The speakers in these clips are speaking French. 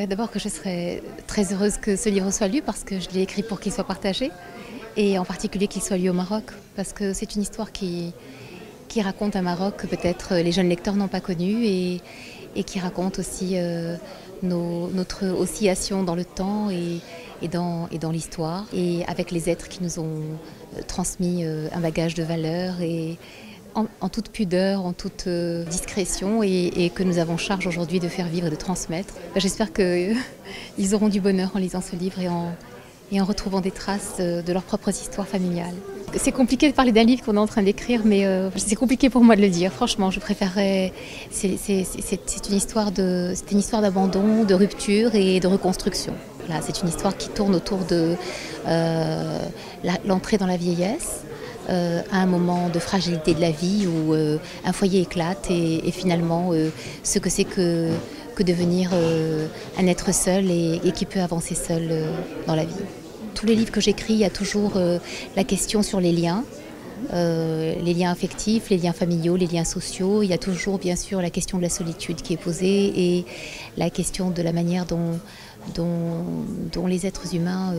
D'abord que je serais très heureuse que ce livre soit lu parce que je l'ai écrit pour qu'il soit partagé et en particulier qu'il soit lu au Maroc parce que c'est une histoire qui raconte un Maroc que peut-être les jeunes lecteurs n'ont pas connu et qui raconte aussi notre oscillation dans le temps et dans l'histoire et avec les êtres qui nous ont transmis un bagage de valeurs et en toute pudeur, en toute discrétion et que nous avons charge aujourd'hui de faire vivre et de transmettre. J'espère qu'ils auront du bonheur en lisant ce livre et en retrouvant des traces de leurs propres histoires familiales. C'est compliqué de parler d'un livre qu'on est en train d'écrire, mais c'est compliqué pour moi de le dire. Franchement, je préférerais. C'est une histoire d'abandon, de rupture et de reconstruction. Voilà, c'est une histoire qui tourne autour de l'entrée dans la vieillesse. À un moment de fragilité de la vie où un foyer éclate et finalement ce que c'est que devenir un être seul et qui peut avancer seul dans la vie. Tous les livres que j'écris, il y a toujours la question sur les liens affectifs, les liens familiaux, les liens sociaux. Il y a toujours bien sûr la question de la solitude qui est posée et la question de la manière dont les êtres humains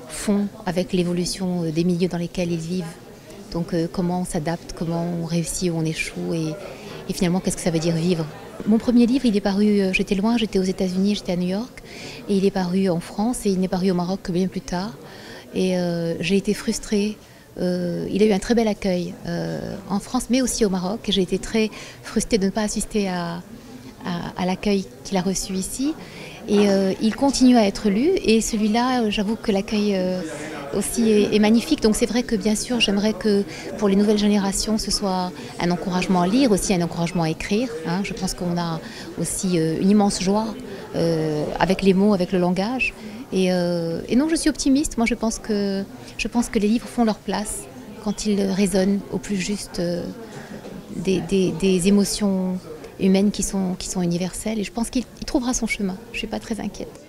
font avec l'évolution des milieux dans lesquels ils vivent. Donc comment on s'adapte, comment on réussit ou on échoue et finalement qu'est-ce que ça veut dire vivre. Mon premier livre, il est paru, j'étais loin, j'étais aux États-Unis, j'étais à New York et il est paru en France et il n'est paru au Maroc que bien plus tard. Et j'ai été frustrée. Il a eu un très bel accueil en France mais aussi au Maroc et j'ai été très frustrée de ne pas assister à l'accueil qu'il a reçu ici. Et il continue à être lu et celui-là, j'avoue que l'accueil aussi est magnifique. Donc c'est vrai que bien sûr, j'aimerais que pour les nouvelles générations, ce soit un encouragement à lire, aussi un encouragement à écrire. Je pense qu'on a aussi une immense joie avec les mots, avec le langage. Et non, je suis optimiste. Moi, je pense que les livres font leur place quand ils résonnent au plus juste des émotions humaines qui sont universelles. Et je pense qu'il trouvera son chemin. Je ne suis pas très inquiète.